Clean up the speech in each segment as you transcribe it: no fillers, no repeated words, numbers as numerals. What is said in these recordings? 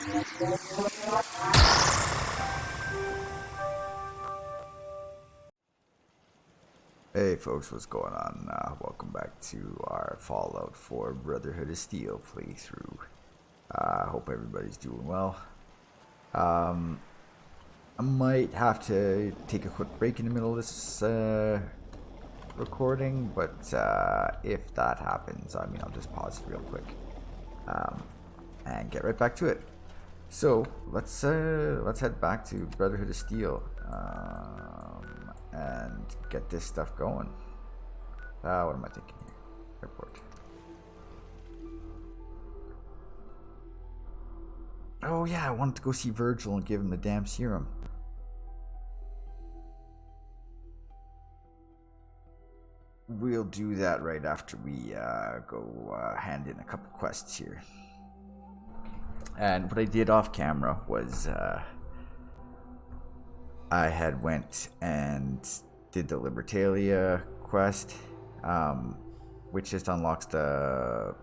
Hey folks, what's going on? Welcome back to our Fallout 4 Brotherhood of Steel playthrough. I hope everybody's doing well. I might have to take a quick break in the middle of this recording, but if that happens, I mean, I'll just pause real quick and get right back to it. So let's head back to Brotherhood of Steel. And get this stuff going. What am I thinking here? Airport. Oh yeah, I wanted to go see Virgil and give him the damn serum. We'll do that right after we go hand in a couple quests here. And what I did off camera was I had went and did the Libertalia quest, which just unlocks the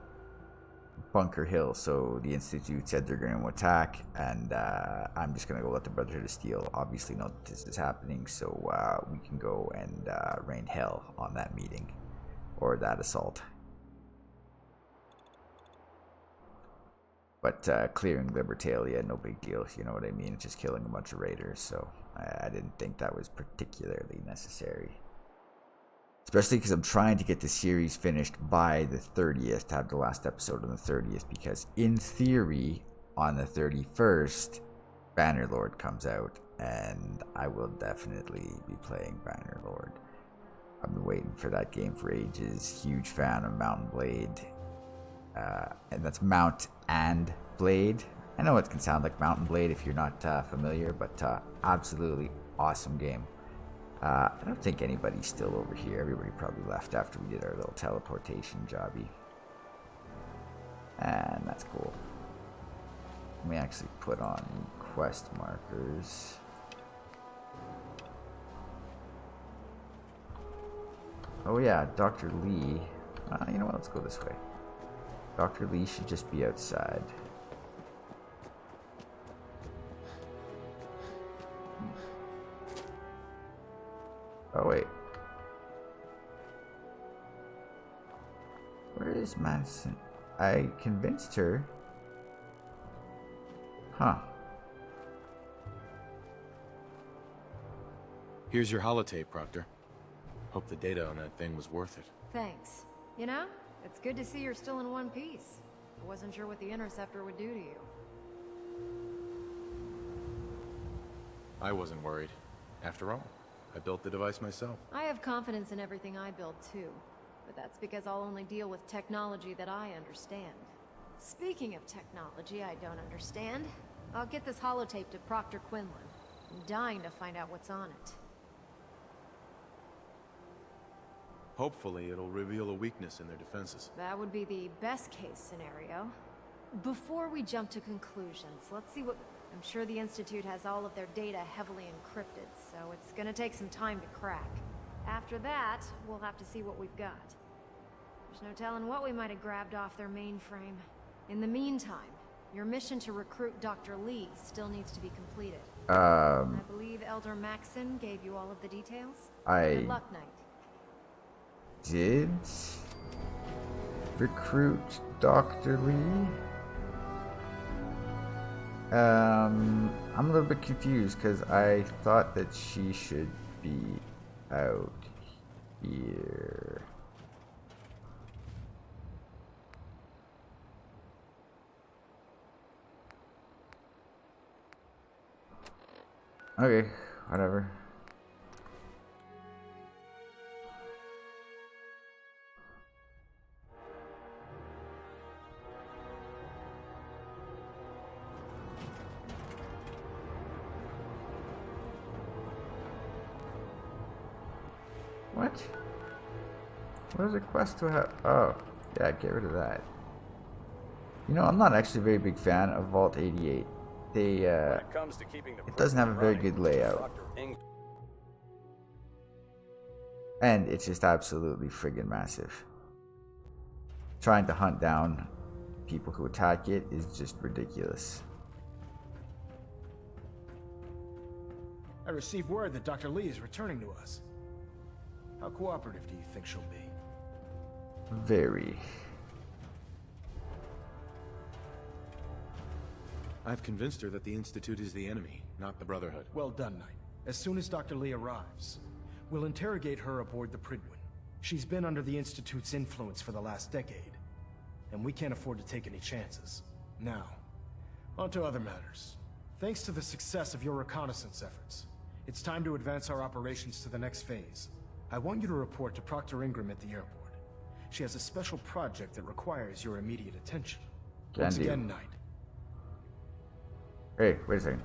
Bunker Hill. So the Institute said they're going to attack, and I'm just going to go let the Brotherhood of Steel obviously know that this is happening, so we can go and rain hell on that meeting, or that assault. But clearing Libertalia, no big deal, you know what I mean? It's just killing a bunch of raiders, so I didn't think that was particularly necessary. Especially because I'm trying to get the series finished by the 30th, to have the last episode on the 30th, because in theory, on the 31st, Bannerlord comes out, and I will definitely be playing Bannerlord. I've been waiting for that game for ages, huge fan of Mount and Blade. And that's Mount and Blade. I know it can sound like Mount and Blade if you're not familiar, but absolutely awesome game. I don't think anybody's still over here. Everybody probably left after we did our little teleportation jobby. And that's cool. Let me actually put on quest markers. Oh yeah, Dr. Lee. You know what, let's go this way. Dr. Lee should just be outside. Oh wait. Where is Madison? I convinced her. Huh. Here's your holotape, Proctor. Hope the data on that thing was worth it. Thanks. You know, it's good to see you're still in one piece. I wasn't sure what the Interceptor would do to you. I wasn't worried. After all, I built the device myself. I have confidence in everything I build too, but that's because I'll only deal with technology that I understand. Speaking of technology I don't understand, I'll get this holotape to Proctor Quinlan. I'm dying to find out what's on it. Hopefully it'll reveal a weakness in their defenses. That would be the best case scenario. Before we jump to conclusions, let's see what... I'm sure the Institute has all of their data heavily encrypted, so it's gonna take some time to crack. After that, we'll have to see what we've got. There's no telling what we might have grabbed off their mainframe. In the meantime, your mission to recruit Dr. Lee still needs to be completed. I believe Elder Maxon gave you all of the details? Good luck, Knight. Did recruit Dr. Lee? I'm a little bit confused because I thought that she should be out here. Okay, whatever. What? What is a quest to have? Oh, yeah, get rid of that. You know, I'm not actually a very big fan of Vault 88. It doesn't have a very good layout. And it's just absolutely friggin' massive. Trying to hunt down people who attack it is just ridiculous. I received word that Dr. Lee is returning to us. How cooperative do you think she'll be? Very. I've convinced her that the Institute is the enemy, not the Brotherhood. Well done, Knight. As soon as Dr. Lee arrives, we'll interrogate her aboard the Pridwin. She's been under the Institute's influence for the last decade, and we can't afford to take any chances. Now, on to other matters. Thanks to the success of your reconnaissance efforts, it's time to advance our operations to the next phase. I want you to report to Proctor Ingram at the airport. She has a special project that requires your immediate attention. Once again, Knight. Hey, wait a second.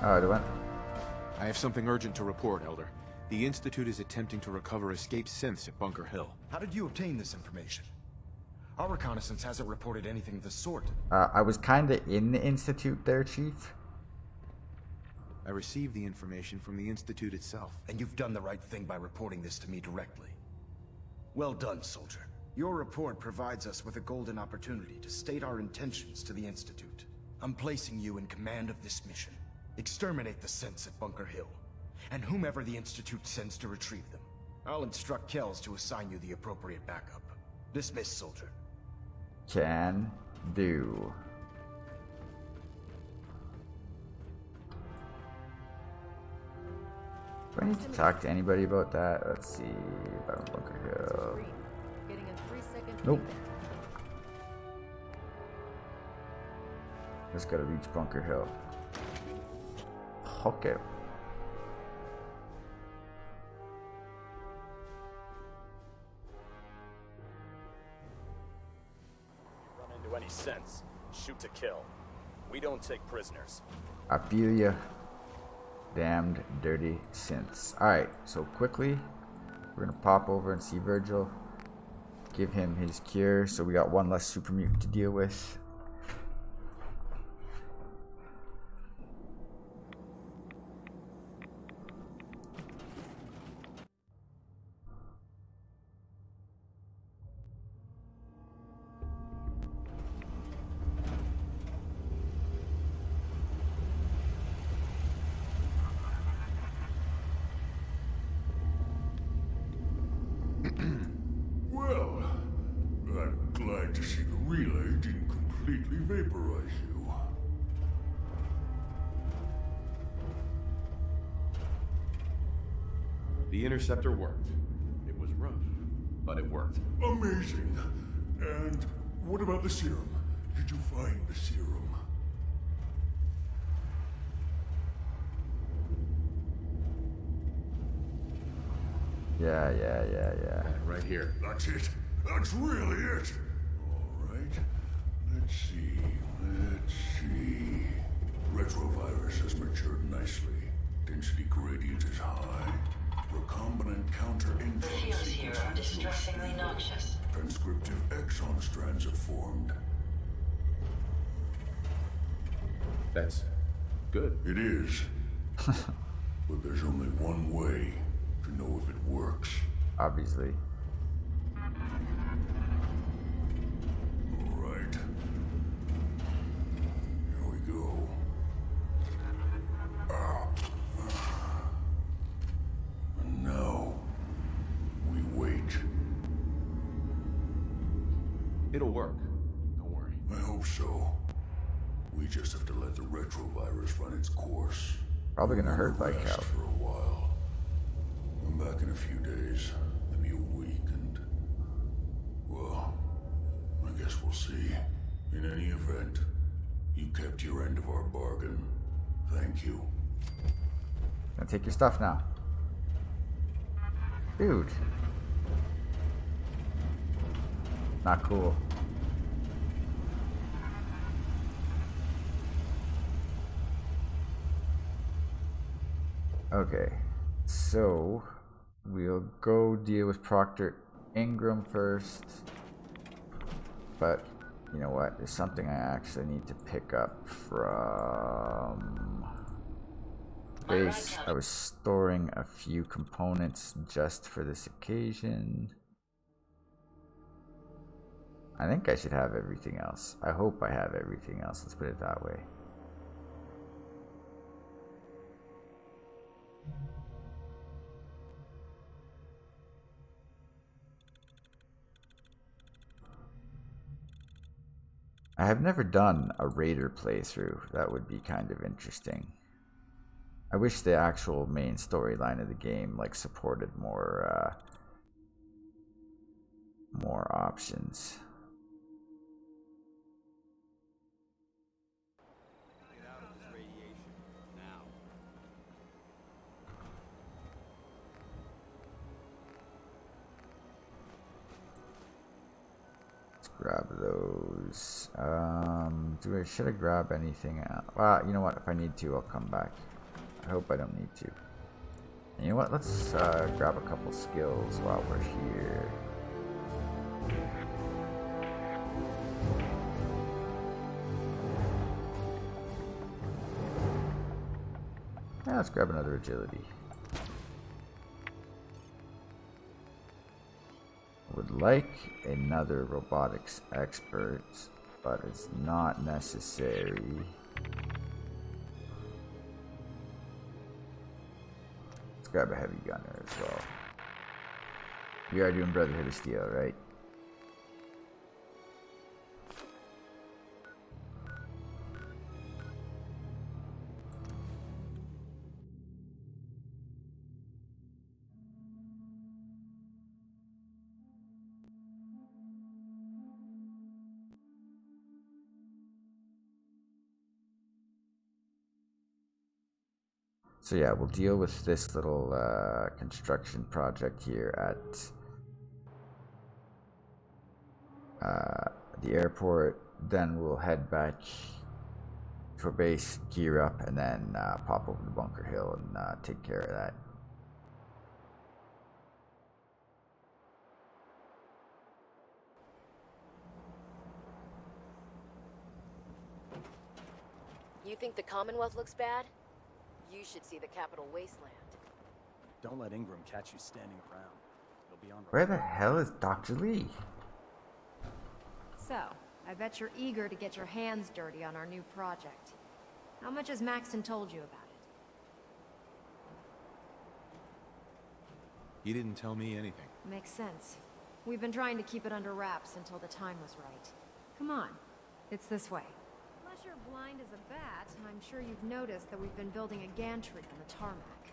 Oh, do what? I have something urgent to report, Elder. The Institute is attempting to recover escaped synths at Bunker Hill. How did you obtain this information? Our reconnaissance hasn't reported anything of the sort. I was kinda in the Institute there, Chief. I received the information from the Institute itself. And you've done the right thing by reporting this to me directly. Well done, soldier. Your report provides us with a golden opportunity to state our intentions to the Institute. I'm placing you in command of this mission. Exterminate the synths at Bunker Hill, and whomever the Institute sends to retrieve them. I'll instruct Kells to assign you the appropriate backup. Dismissed, soldier. Can do. Do I need to talk to anybody about that? Let's see. About Bunker Hill. Getting a 3-second Nope. feedback. Just gotta reach Bunker Hill. Okay. Run into any sense, shoot to kill. We don't take prisoners. I feel ya. Damned dirty synths. Alright, so quickly, we're gonna pop over and see Virgil. Give him his cure, so we got one less super mutant to deal with. Well, I'm glad to see the relay didn't completely vaporize you. The interceptor worked. It was rough, but it worked. Amazing. And what about the serum? Did you find the serum? Yeah. Right here. That's it. That's really it. All right. Let's see. Retrovirus has matured nicely. Density gradient is high. Recombinant counter-intron The fuels here are distressingly noxious. Transcriptive exon strands have formed. That's good. It is. But there's only one way to know if it works. Obviously. All right. Here we go. And now, we wait. It'll work. Don't worry. I hope so. We just have to let the retrovirus run its course. Probably gonna hurt We'll like rest hell. for a while. I'm back in a few days, maybe a week, and well, I guess we'll see. In any event, you kept your end of our bargain. Thank you. Gonna take your stuff now. Dude. Not cool. Okay, so we'll go deal with Proctor Ingram first. But you know what? There's something I actually need to pick up from base. I was storing a few components just for this occasion. I think I should have everything else. I hope I have everything else. Let's put it that way. I have never done a Raider playthrough. That would be kind of interesting. I wish the actual main storyline of the game like supported more options. Grab those. Should I grab anything else? Well, you know what? If I need to, I'll come back. I hope I don't need to. And you know what? Let's grab a couple skills while we're here. Yeah, let's grab another agility. Would like another robotics expert, but it's not necessary. Let's grab a heavy gunner as well. We are doing Brotherhood of Steel, right? So yeah, we'll deal with this little construction project here at the airport. Then we'll head back to our base, gear up, and then pop over to Bunker Hill and take care of that. You think the Commonwealth looks bad? You should see the Capital Wasteland. Don't let Ingram catch you standing around. He'll be on. Where the hell is Dr. Lee? So, I bet you're eager to get your hands dirty on our new project. How much has Maxton told you about it? He didn't tell me anything. Makes sense. We've been trying to keep it under wraps until the time was right. Come on, it's this way. Unless you're blind as a bat, I'm sure you've noticed that we've been building a gantry on the tarmac.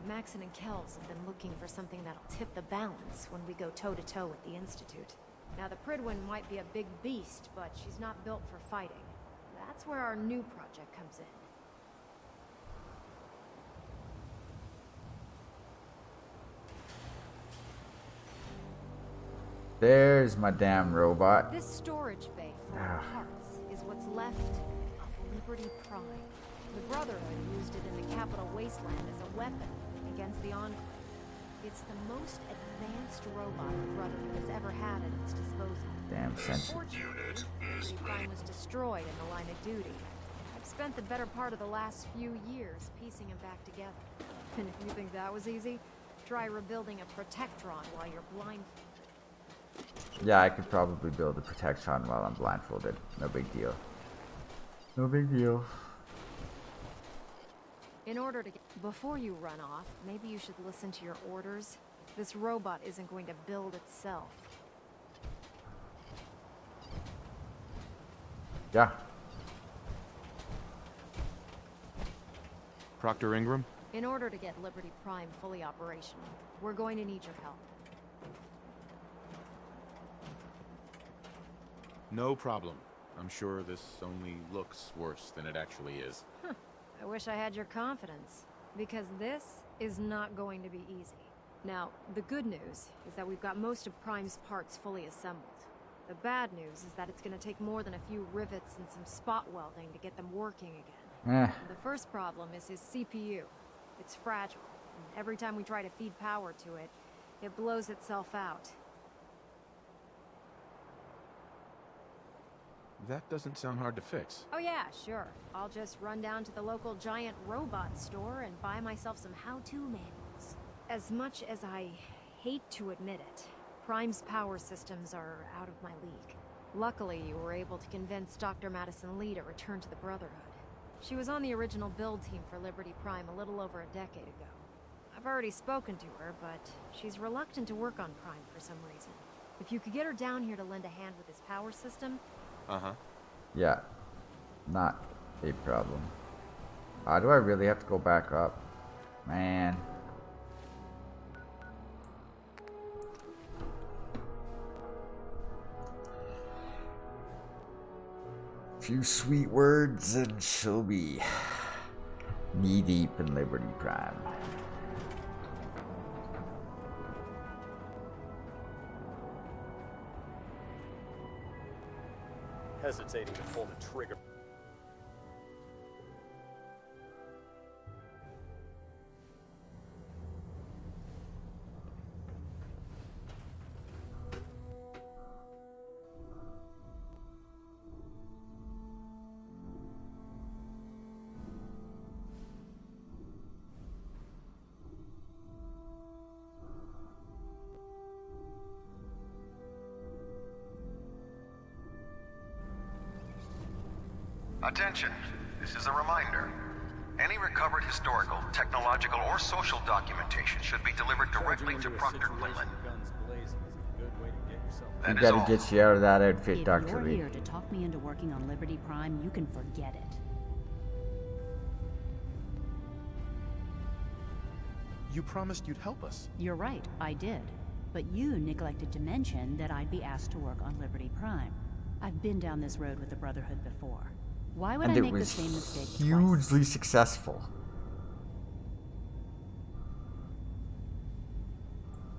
Maxon and Kells have been looking for something that'll tip the balance when we go toe-to-toe with the Institute. Now, the Prydwen might be a big beast, but she's not built for fighting. That's where our new project comes in. There's my damn robot. This storage bay full of parts is what's left of Liberty Prime. The Brotherhood used it in the Capital Wasteland as a weapon against the Enclave. It's the most advanced robot the Brotherhood has ever had at its disposal. Damn sentient. Unfortunately, Liberty Prime was destroyed in the line of duty. I've spent the better part of the last few years piecing him back together. And if you think that was easy, try rebuilding a Protectron while you're blindfolded. Yeah, I could probably build a Protectron while I'm blindfolded. No big deal. No big deal. In order to get... Before you run off, maybe you should listen to your orders. This robot isn't going to build itself. Yeah. Proctor Ingram? In order to get Liberty Prime fully operational, we're going to need your help. No problem. I'm sure this only looks worse than it actually is. I wish I had your confidence, because this is not going to be easy. Now, the good news is that we've got most of Prime's parts fully assembled. The bad news is that it's going to take more than a few rivets and some spot welding to get them working again. The first problem is his CPU. It's fragile, and every time we try to feed power to it, it blows itself out. That doesn't sound hard to fix. Oh yeah, sure. I'll just run down to the local giant robot store and buy myself some how-to manuals. As much as I hate to admit it, Prime's power systems are out of my league. Luckily, you were able to convince Dr. Madison Lee to return to the Brotherhood. She was on the original build team for Liberty Prime a little over a decade ago. I've already spoken to her, but she's reluctant to work on Prime for some reason. If you could get her down here to lend a hand with this power system... Uh-huh. Yeah. Not a problem. Do I really have to go back up? Man. Few sweet words and she'll be knee deep in Liberty Prime. Hesitating to pull the trigger. Attention, this is a reminder. Any recovered historical, technological, or social documentation should be delivered directly to Proctor Quinlan. You gotta get you out of that outfit, Dr. If you're Lee. here to talk me into working on Liberty Prime, you can forget it. You promised you'd help us. You're right, I did. But you neglected to mention that I'd be asked to work on Liberty Prime. I've been down this road with the Brotherhood before. Why would And I it make the was same mistake hugely twice? successful.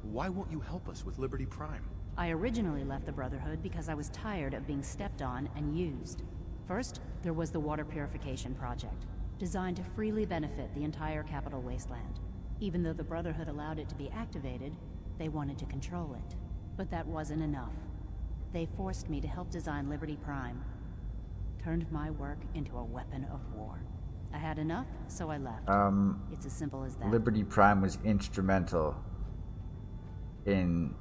Why won't you help us with Liberty Prime? I originally left the Brotherhood because I was tired of being stepped on and used. First, there was the water purification project, designed to freely benefit the entire capital wasteland. Even though the Brotherhood allowed it to be activated, they wanted to control it. But that wasn't enough. They forced me to help design Liberty Prime. Turned my work into a weapon of war. I had enough, so I left. It's as simple as that. Liberty Prime was instrumental in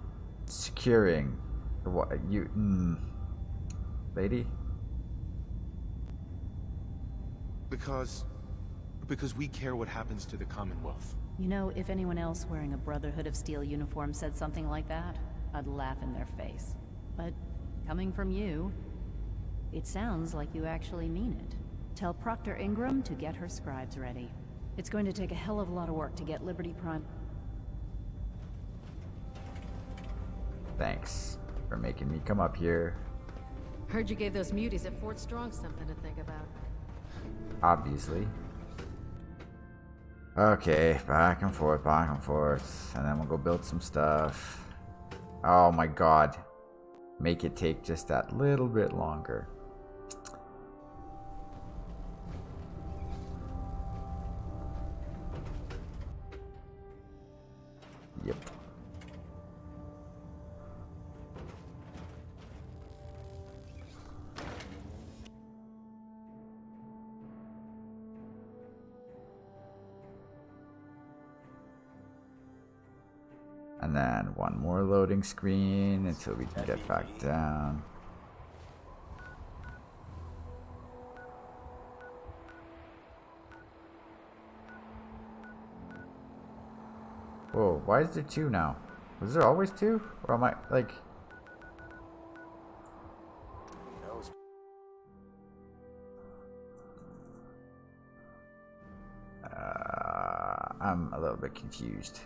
securing the lady? Because we care what happens to the Commonwealth. You know, if anyone else wearing a Brotherhood of Steel uniform said something like that, I'd laugh in their face. But coming from you, it sounds like you actually mean it. Tell Proctor Ingram to get her scribes ready. It's going to take a hell of a lot of work to get Liberty Prime. Thanks for making me come up here. Heard you gave those muties at Fort Strong something to think about. Obviously. Okay, back and forth, and then we'll go build some stuff. Oh my god. Make it take just that little bit longer. Yep. And then one more loading screen until we can get back down. Whoa, why is there two now? Was there always two? Or am I, like... I'm a little bit confused.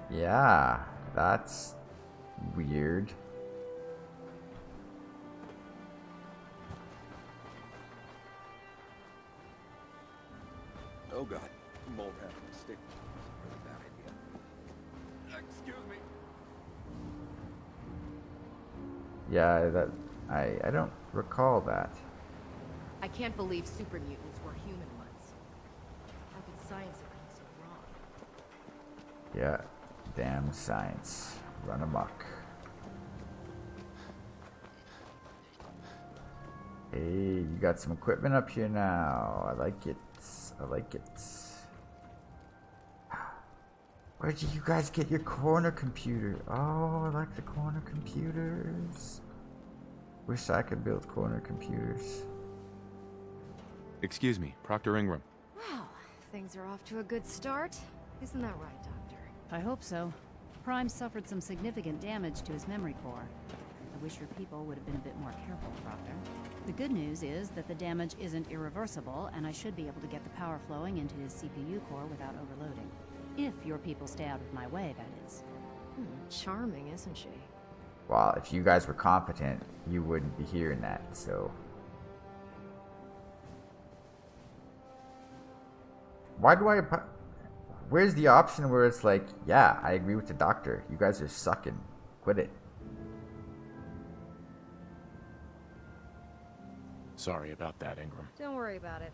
Yeah, that's weird. Oh god, mold having a stick. Really bad idea. Excuse me. Yeah, that I don't recall that. I can't believe super mutants were human ones. How could science have been so wrong? Yeah, damn science. Run amok. Hey, you got some equipment up here now. I like it. I like it. Where did you guys get your corner computer? Oh, I like the corner computers. Wish I could build corner computers. Excuse me, Proctor Ingram. Well, things are off to a good start. Isn't that right, Doctor? I hope so. Prime suffered some significant damage to his memory core. I wish your people would have been a bit more careful, Proctor. The good news is that the damage isn't irreversible, and I should be able to get the power flowing into his CPU core without overloading. If your people stay out of my way, that is. Charming, isn't she? Well, if you guys were competent, you wouldn't be hearing that, so... Why do I... Where's the option where it's like, yeah, I agree with the doctor. You guys are sucking. Quit it. Sorry about that, Ingram. Don't worry about it.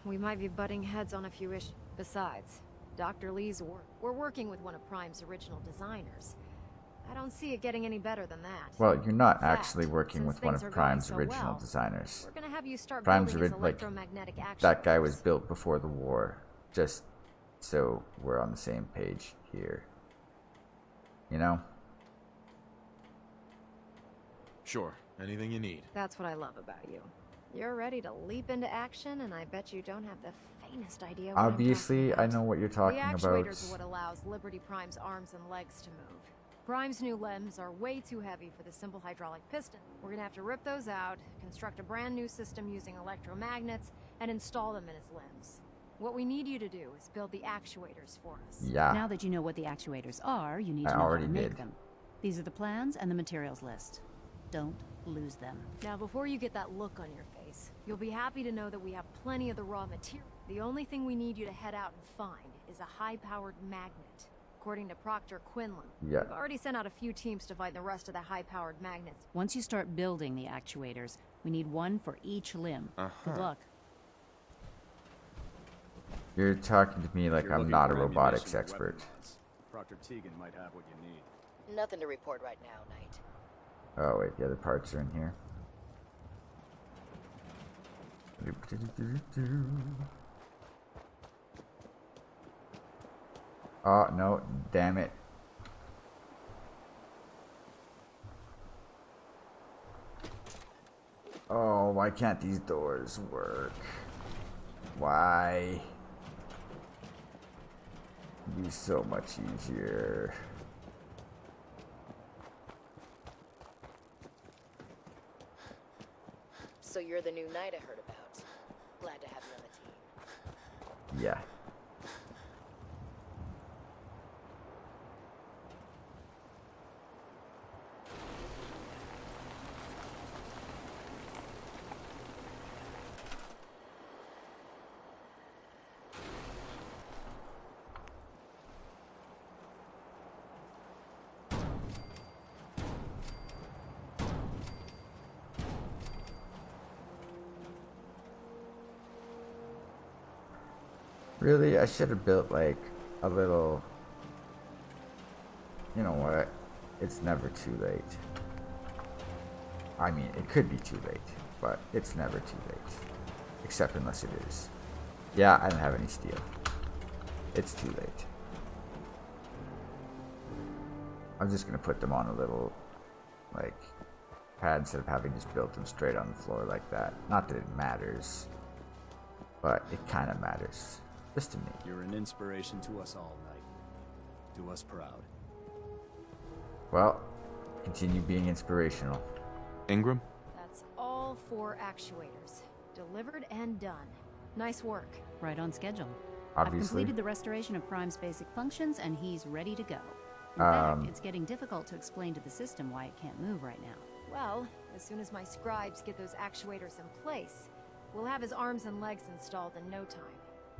We might be butting heads on a few issues. Besides, Dr. Lee's work. We're working with one of Prime's original designers. I don't see it getting any better than that. Well, you're not In fact, actually working since with one things of are Prime's going so original well, designers. We're gonna have you start Prime's building his like, electromagnetic action. that guy was built before the war. Just so we're on the same page here. You know? Sure, anything you need. That's what I love about you. You're ready to leap into action, and I bet you don't have the faintest idea what Obviously, I know what you're talking the about. actuators are what allows Liberty Prime's arms and legs to move. Prime's new limbs are way too heavy for the simple hydraulic piston. We're gonna have to rip those out, construct a brand new system using electromagnets, and install them in his limbs. What we need you to do is build the actuators for us. Yeah. Now that you know what the actuators are, you need I to know how already to make did. them. These are the plans and the materials list. Don't lose them. Now, before you get that look on your face, you'll be happy to know that we have plenty of the raw material. The only thing we need you to head out and find is a high-powered magnet. According to Proctor Quinlan, Yeah. we've already sent out a few teams to find the rest of the high-powered magnets. Once you start building the actuators, we need one for each limb. Good luck. You're talking to me like You're I'm looking not a for robotics ammunition or expert. weapon mods. Proctor Tegan might have what you need. Nothing to report right now, Knight. Oh wait, the other parts are in here. Oh no, damn it. Oh, why can't these doors work? Why? It'd be so much easier. So you're the new Knight I heard about. Glad to have you on the team. Yeah. Really, I should have built like a little... You know what? It's never too late. I mean, it could be too late, but it's never too late. Except unless it is. Yeah, I don't have any steel. It's too late. I'm just gonna put them on a little, like, pad instead of having just built them straight on the floor like that. Not that it matters, but it kind of matters. Just to me. You're an inspiration to us all, Knight. Do us proud. Well, continue being inspirational. Ingram? That's all 4 actuators. Delivered and done. Nice work. Right on schedule. Obviously. I've completed the restoration of Prime's basic functions, and he's ready to go. In fact, it's getting difficult to explain to the system why it can't move right now. Well, as soon as my scribes get those actuators in place, we'll have his arms and legs installed in no time.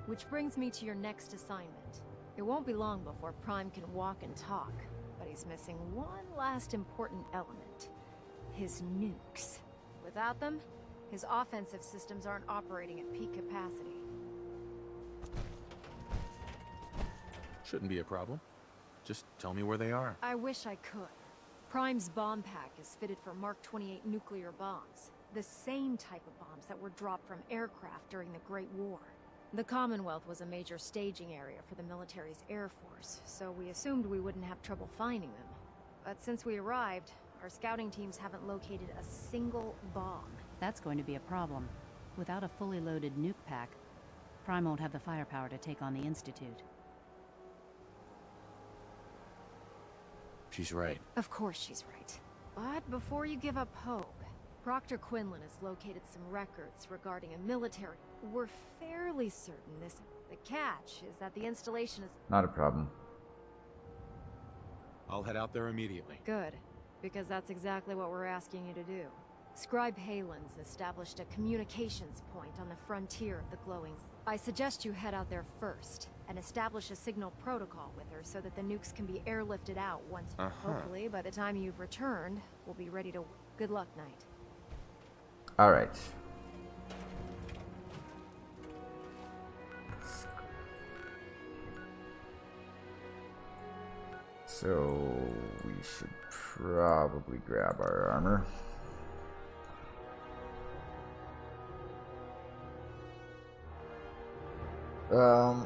Which brings me to your next assignment. It won't be long before Prime can walk and talk, but he's missing one last important element. His nukes. Without them, his offensive systems aren't operating at peak capacity. Shouldn't be a problem. Just tell me where they are. I wish I could. Prime's bomb pack is fitted for Mark 28 nuclear bombs. The same type of bombs that were dropped from aircraft during the Great War. The Commonwealth was a major staging area for the military's Air Force, so we assumed we wouldn't have trouble finding them. But since we arrived, our scouting teams haven't located a single bomb. That's going to be a problem. Without a fully loaded nuke pack, Prime won't have the firepower to take on the Institute. She's right. Of course she's right. But before you give up hope, Proctor Quinlan has located some records regarding a military. We're fairly certain this... The catch is that the installation is... Not a problem. I'll head out there immediately. Good, because that's exactly what we're asking you to do. Scribe Halen's established a communications point on the frontier of the glowing... I suggest you head out there first, and establish a signal protocol with her so that the nukes can be airlifted out once... Hopefully, by the time you've returned, we'll be ready to... Good luck, Knight. Alright. So we should probably grab our armor.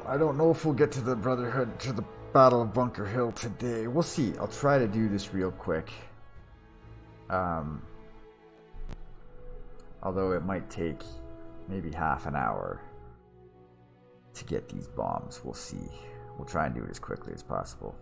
I don't know if we'll get to the Brotherhood, to the Battle of Bunker Hill today. We'll see. I'll try to do this real quick. Although it might take maybe half an hour to get these bombs. We'll see. We'll try and do it as quickly as possible.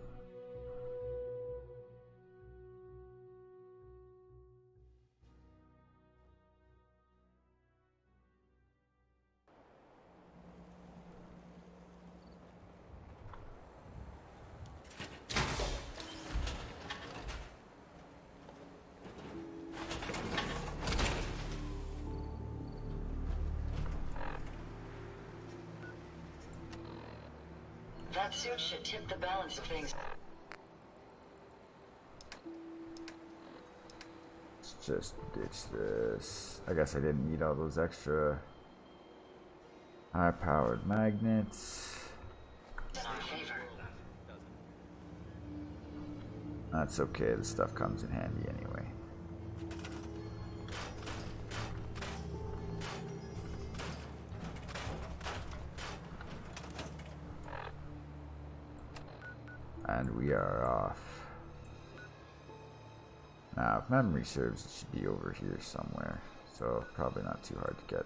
That suit should tip the balance of things. Let's just ditch this. I guess I didn't need all those extra high-powered magnets. In our favor. That's okay, the stuff comes in handy anyway. And we are off. Now, if memory serves, it should be over here somewhere. So, probably not too hard to get.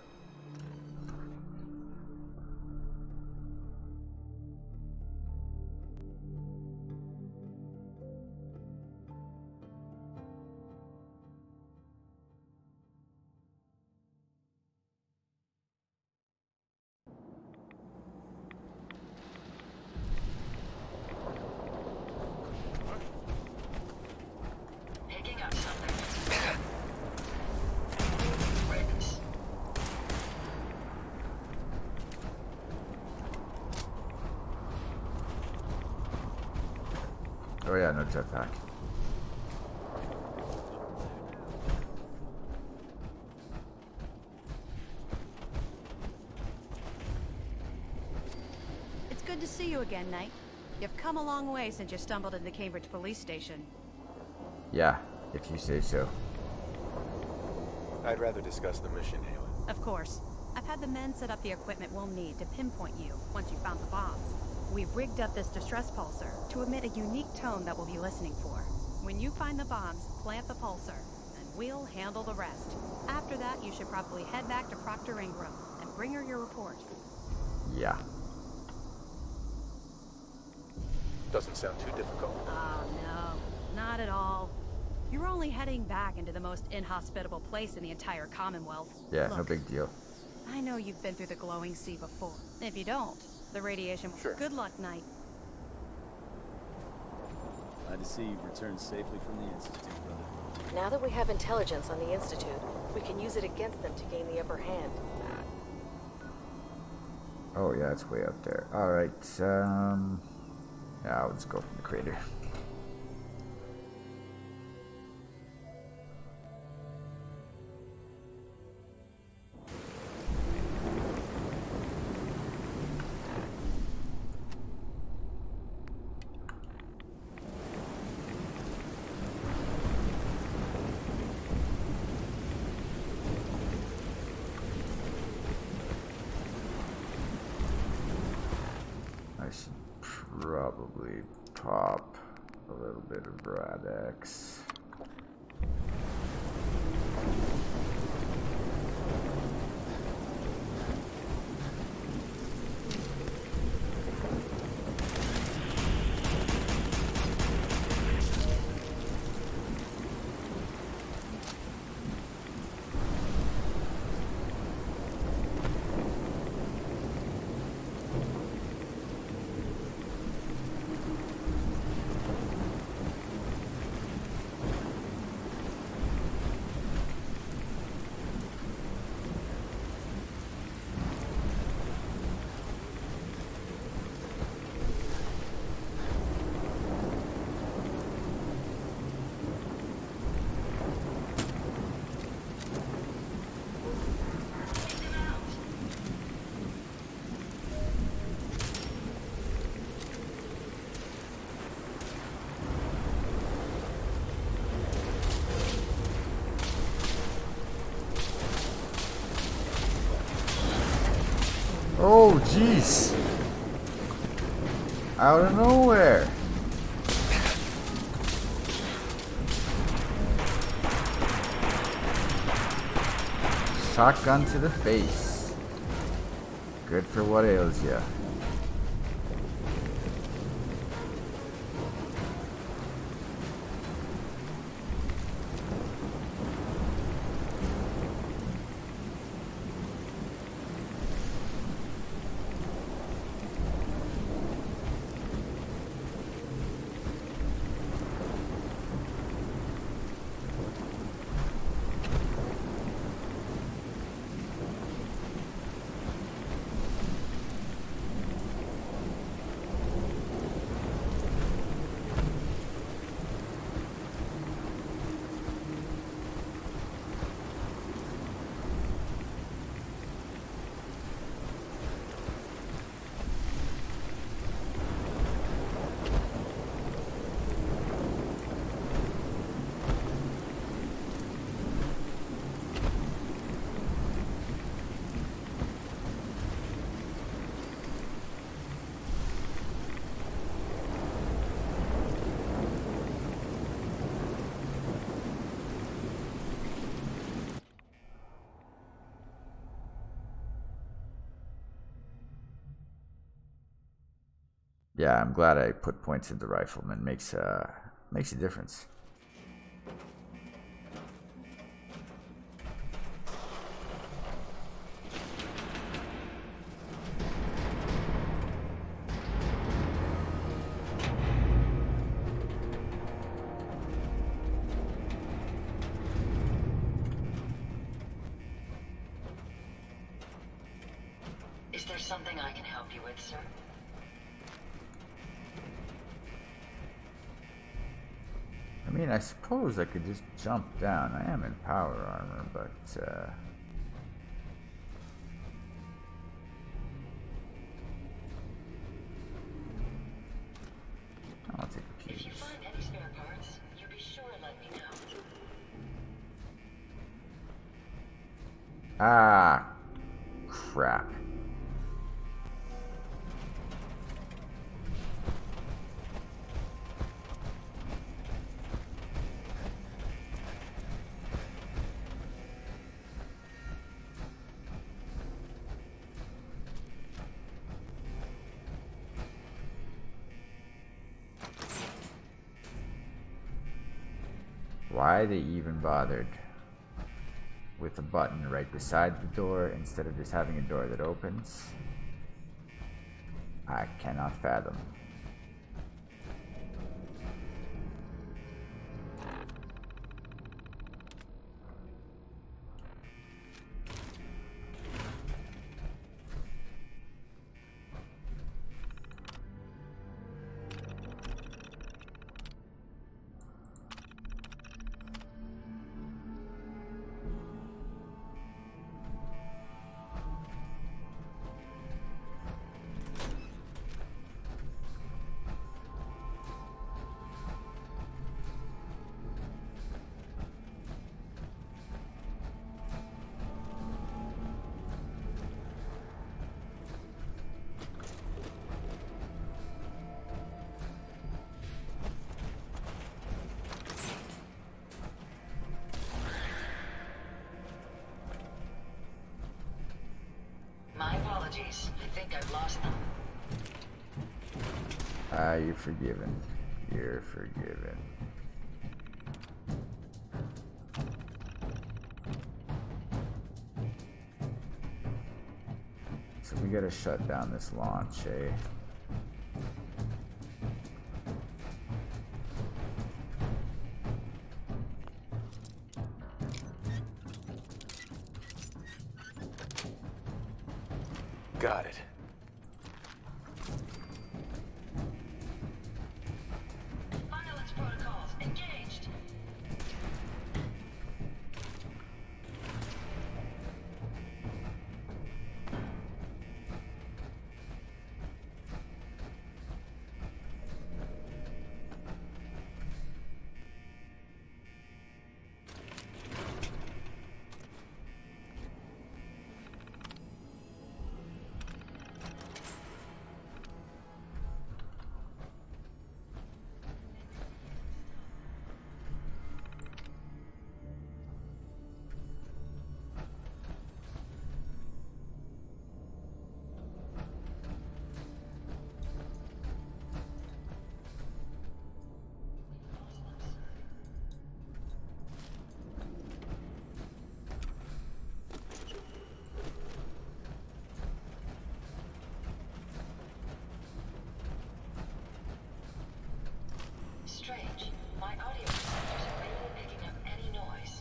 Picking up something. Witness. Oh yeah, no jetpack. It's good to see you again, Knight. You've come a long way since you stumbled into Cambridge Police Station. Yeah, if you say so. I'd rather discuss the mission, Halen. Of course. I've had the men set up the equipment we'll need to pinpoint you once you found the bombs. We've rigged up this distress pulsar to emit a unique tone that we'll be listening for. When you find the bombs, plant the pulsar, and we'll handle the rest. After that, you should probably head back to Proctor Ingram and bring her your report. Yeah. Doesn't sound too difficult. Oh, no. Not at all. You're only heading back into the most inhospitable place in the entire Commonwealth. Yeah, Look, no big deal. I know you've been through the glowing sea before. If you don't, the radiation... Sure. Good luck, Knight. Glad to see you've returned safely from the Institute, brother. Now that we have intelligence on the Institute, we can use it against them to gain the upper hand. Oh yeah, it's way up there. Alright, yeah, I'll just go from the crater. probably pop a little bit of Rad-X. Oh, jeez. Out of nowhere. Shotgun to the face. Good for what ails ya. Yeah, I'm glad I put points into Rifleman. Makes a difference. Is there something I can help you with, sir? I mean, I suppose I could just jump down. I am in power armor, but I'll take a few. If you find any spare parts, you be sure to let me know. Ah, crap. Why they even bothered with a button right beside the door instead of just having a door that opens, I cannot fathom. Apologies. I think I've lost them. You're forgiven. You're forgiven. So we gotta shut down this launch, eh? Got it. Violence protocols engaged. Strange. My audio receptors are barely picking up any noise.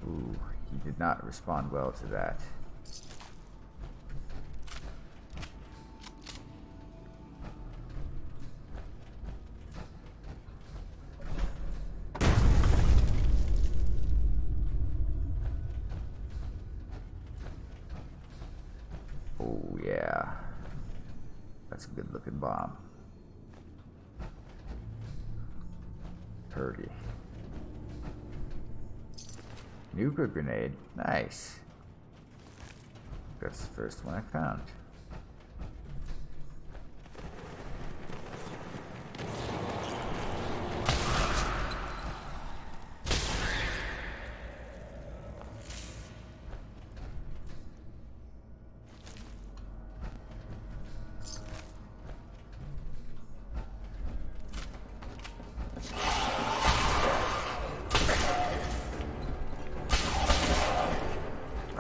Ooh, he did not respond well to that. Oh yeah, that's a good looking bomb. Purdy. Nuclear grenade, nice. That's the first one I found.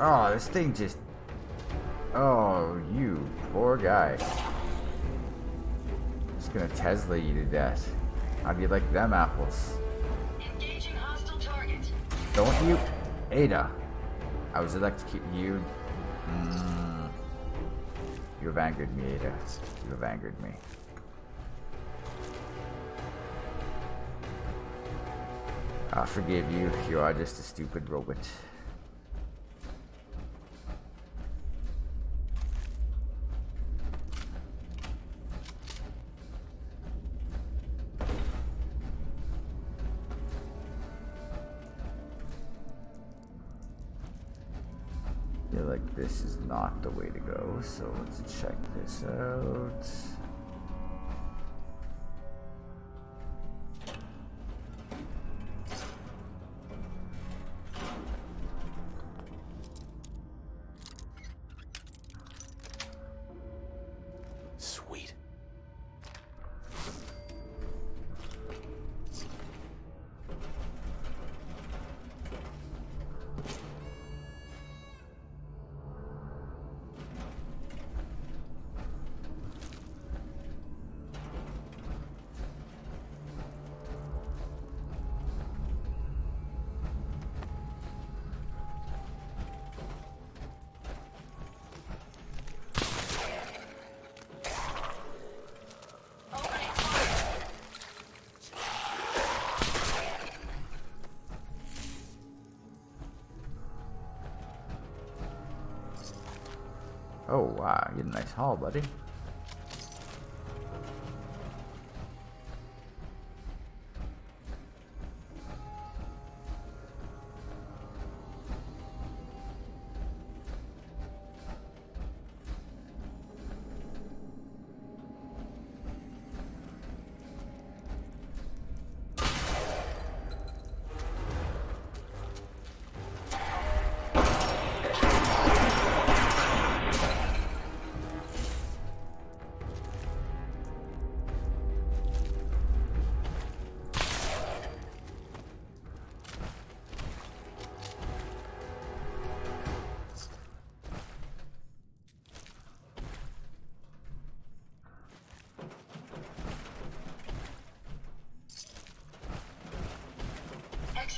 Oh, this thing just... Oh, you poor guy. Just gonna Tesla you to death. How do you like them apples? Engaging hostile target. Don't you? Ada. I was electrocuting you. You have angered me, Ada. You have angered me. I forgive you. You are just a stupid robot. I feel like this is not the way to go, so let's check this out. Sweet. Oh wow, you get a nice haul, buddy.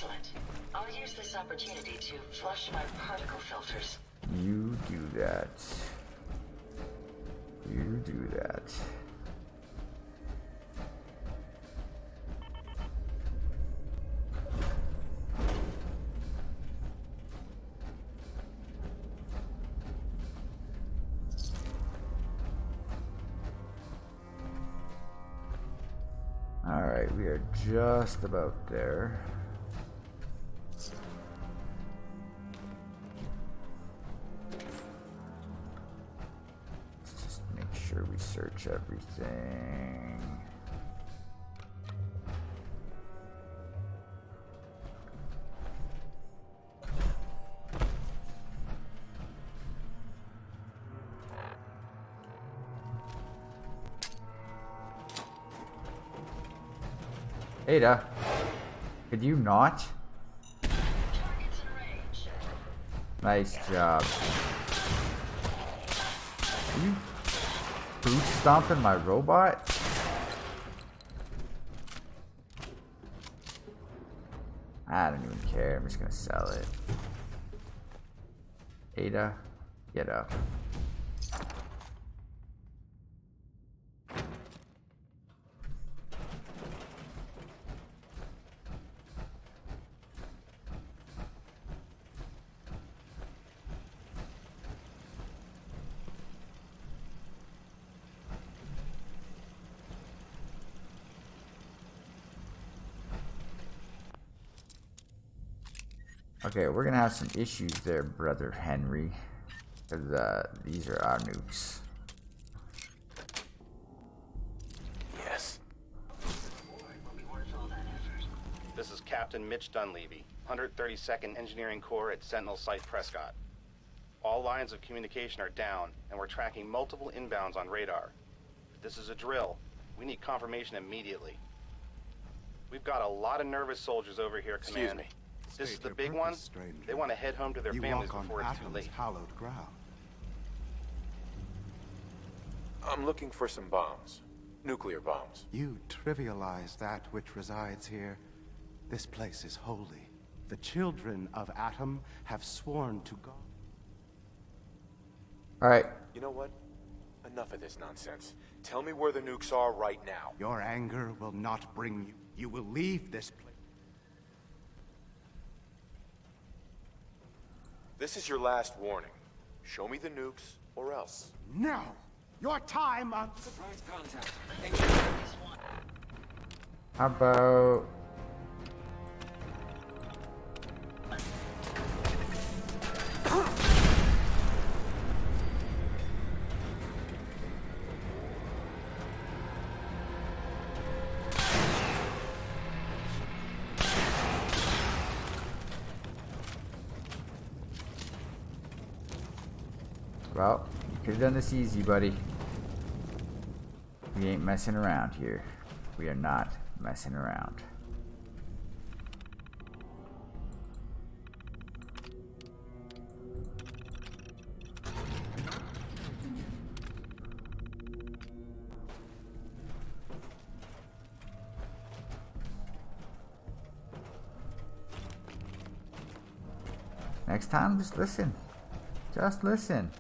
Excellent. I'll use this opportunity to flush my particle filters. You do that. You do that. Alright, we are just about there. Let's just make sure we search everything. Ada, could you not? Nice job. Are you boot stomping my robot? I don't even care. I'm just gonna sell it. Ada, get up. Okay, we're gonna have some issues there, Brother Henry, because these are our nukes. Yes. This is Captain Mitch Dunleavy, 132nd Engineering Corps at Sentinel Site Prescott. All lines of communication are down, and we're tracking multiple inbounds on radar. This is a drill. We need confirmation immediately. We've got a lot of nervous soldiers over here, Command. Excuse me. This is the big one. They want to head home to their families before it's too late. Hallowed ground. I'm looking for some bombs. Nuclear bombs. You trivialize that which resides here. This place is holy. The children of Atom have sworn to God. Alright. You know what? Enough of this nonsense. Tell me where the nukes are right now. Your anger will not bring you. You will leave this place. This is your last warning. Show me the nukes, or else. No! Your time on... Surprise contact. How about... Well, you could have done this easy, buddy. We ain't messing around here. We are not messing around. Next time, just listen. Just listen.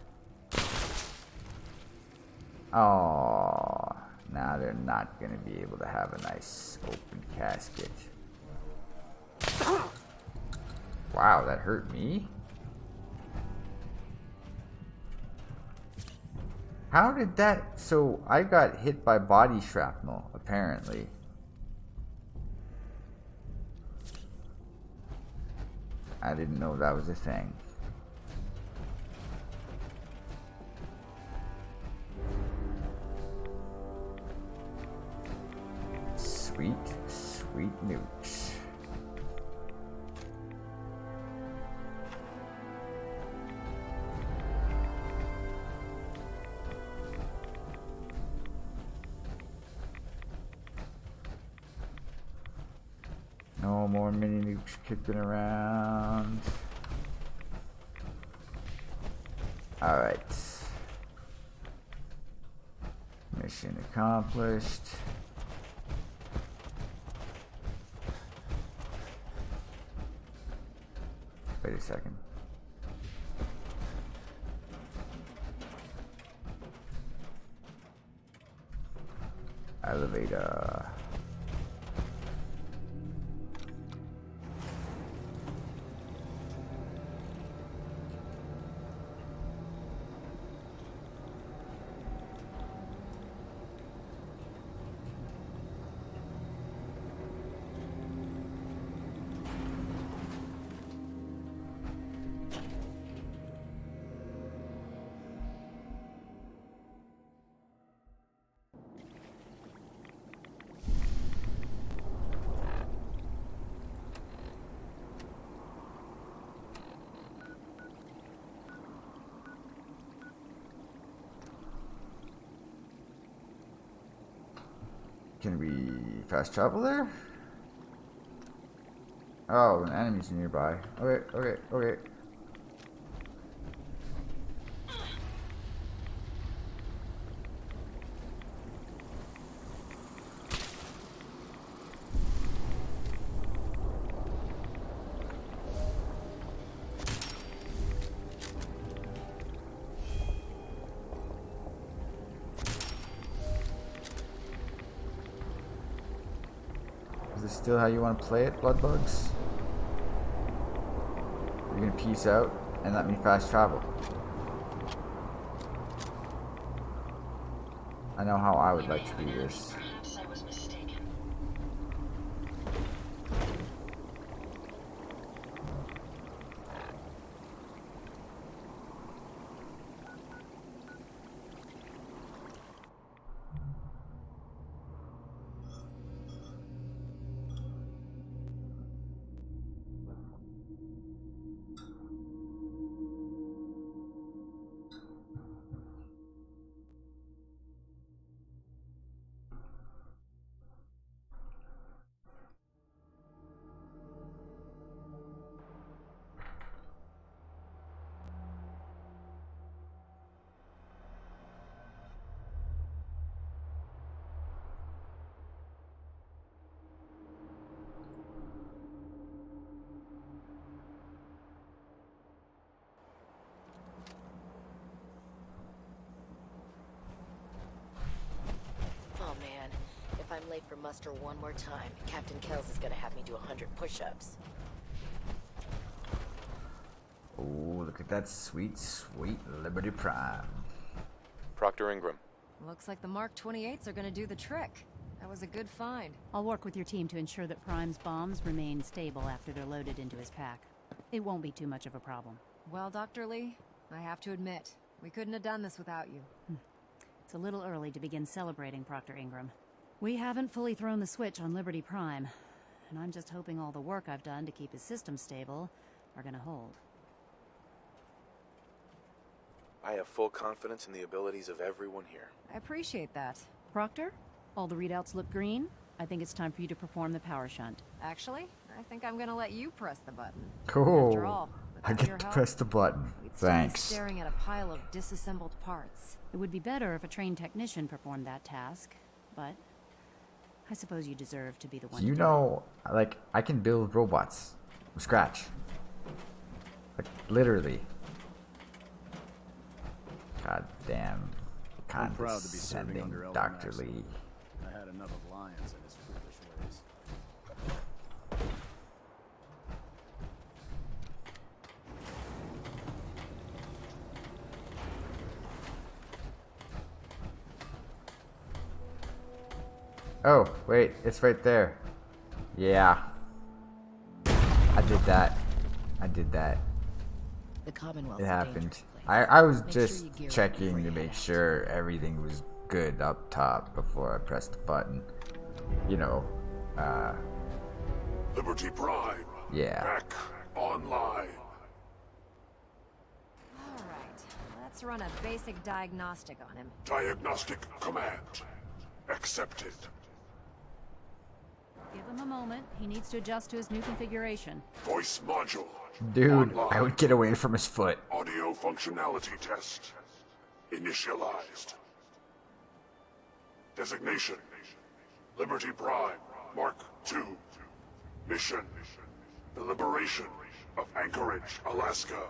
Oh, now they're not going to be able to have a nice open casket. Wow, that hurt me. How did that... So, I got hit by body shrapnel, apparently. I didn't know that was a thing. Sweet, sweet nukes. No more mini nukes kicking around. Alright. Mission accomplished. Wait a second. Elevator. Can we fast travel there? Oh, an enemy's nearby. Okay, okay, okay. Is this still how you want to play it, Bloodbugs? You're gonna peace out and let me fast travel. I know how I would like to do this. Perhaps I was mistaken. Oh man, if I'm late for muster one more time, Captain Kells is gonna have me do 100 push-ups. Oh, look at that sweet, sweet Liberty Prime. Proctor Ingram. Looks like the Mark 28s are gonna do the trick. That was a good find. I'll work with your team to ensure that Prime's bombs remain stable after they're loaded into his pack. It won't be too much of a problem. Well, Dr. Lee, I have to admit, we couldn't have done this without you. It's a little early to begin celebrating, Proctor Ingram. We haven't fully thrown the switch on Liberty Prime, and I'm just hoping all the work I've done to keep his system stable are gonna hold. I have full confidence in the abilities of everyone here. I appreciate that. Proctor, all the readouts look green. I think it's time for you to perform the power shunt. Actually, I think I'm gonna let you press the button. Cool. After all, I without your get to help, press the button. we'd still be Thanks. staring at a pile of disassembled parts. It would be better if a trained technician performed that task, but I suppose you deserve to be the one You to do know, like, I can build robots from scratch. Like, literally. God damn. I'm proud to be serving Condescending under Elder Dr. Maxson. Lee. I had enough of Lyons and his foolish ways. Oh, wait, it's right there. Yeah. I did that. I did that. The Commonwealth. It happened. I was just checking to make sure everything was good up top before I pressed the button. You know, Liberty Prime. yeah. Back online. Alright, let's run a basic diagnostic on him. Diagnostic command. Accepted. Give him a moment. He needs to adjust to his new configuration. Voice module. Dude, Online. I would get away from his foot. Audio functionality test. Initialized. Designation. Liberty Prime. Mark II. Mission. The liberation of Anchorage, Alaska.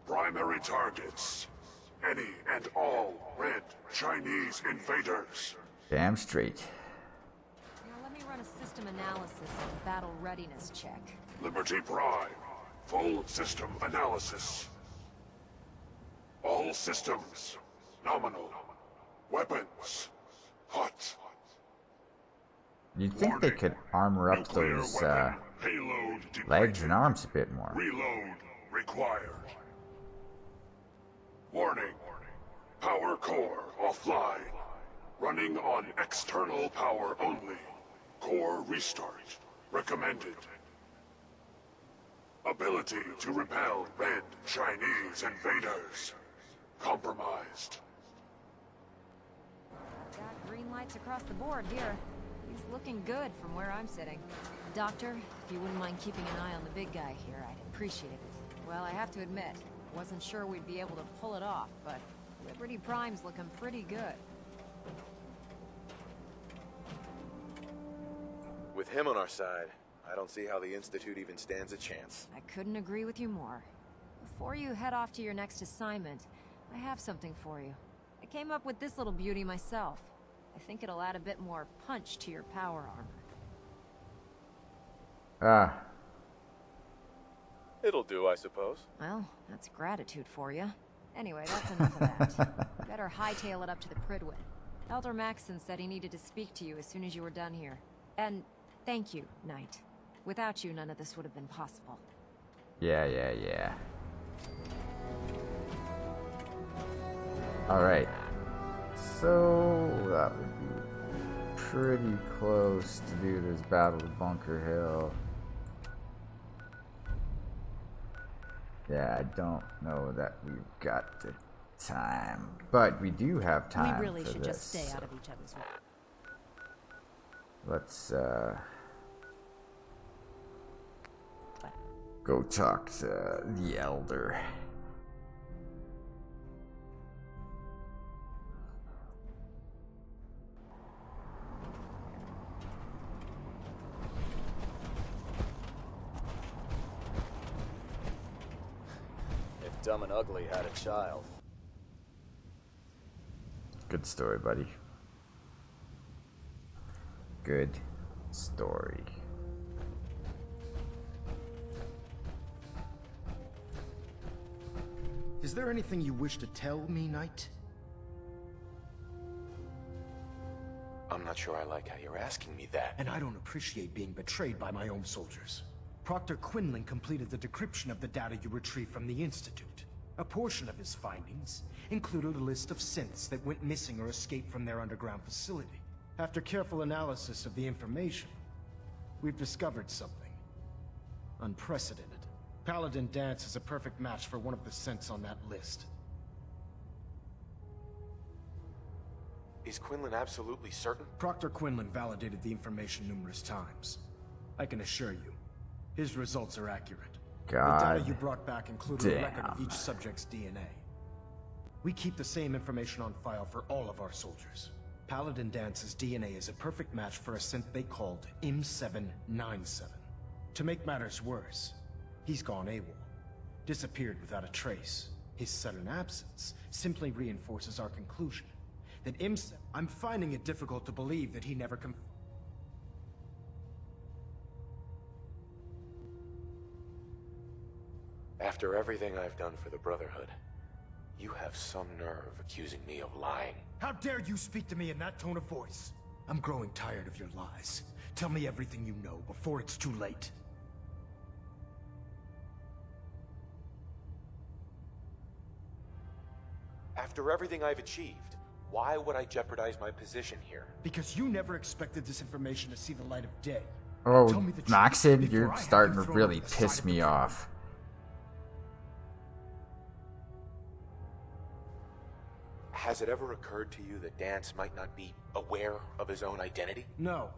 Primary targets: any and all red Chinese invaders. Damn straight. Now let me run a system analysis and battle readiness check. Liberty Prime, full system analysis. All systems, nominal. Weapons, hot. You'd think they could armor up those legs and arms a bit more. Reload required. Warning. Power core offline. Running on external power only. Core restart recommended. Ability to repel red Chinese invaders compromised. Got green lights across the board here. He's looking good from where I'm sitting. Doctor, if you wouldn't mind keeping an eye on the big guy here, I'd appreciate it. Well, I have to admit, wasn't sure we'd be able to pull it off, but Liberty Prime's looking pretty good. With him on our side, I don't see how the Institute even stands a chance. I couldn't agree with you more. Before you head off to your next assignment, I have something for you. I came up with this little beauty myself. I think it'll add a bit more punch to your power armor. It'll do, I suppose. Well, that's gratitude for you. Anyway, that's enough of that. Better hightail it up to the Pridwin. Elder Maxson said he needed to speak to you as soon as you were done here. And thank you, Knight. Without you, none of this would have been possible. Yeah. Alright. So, that would be pretty close to do this battle of Bunker Hill. Yeah, I don't know that we've got the time. But we do have time. We really for should this, just stay out of each other's way. Let's, go talk to the Elder. If Dumb and Ugly had a child. Good story, buddy. Good story. Is there anything you wish to tell me, Knight? I'm not sure I like how you're asking me that. And I don't appreciate being betrayed by my own soldiers. Proctor Quinlan completed the decryption of the data you retrieved from the Institute. A portion of his findings included a list of synths that went missing or escaped from their underground facility. After careful analysis of the information, we've discovered something unprecedented. Paladin Dance is a perfect match for one of the synths on that list. Is Quinlan absolutely certain? Proctor Quinlan validated the information numerous times. I can assure you, his results are accurate. God the data you brought back included damn. a record of each subject's DNA. We keep the same information on file for all of our soldiers. Paladin Dance's DNA is a perfect match for a synth they called M797. To make matters worse, he's gone AWOL. Disappeared without a trace. His sudden absence simply reinforces our conclusion that M7... I'm finding it difficult to believe that he never After everything I've done for the Brotherhood, you have some nerve accusing me of lying. How dare you speak to me in that tone of voice? I'm growing tired of your lies. Tell me everything you know before it's too late. After everything I've achieved, why would I jeopardize my position here? Because you never expected this information to see the light of day. Oh, Tell me the truth Maxon, before you're I have starting you to thrown really over the piss side of me the off. Has it ever occurred to you that Dance might not be aware of his own identity? No,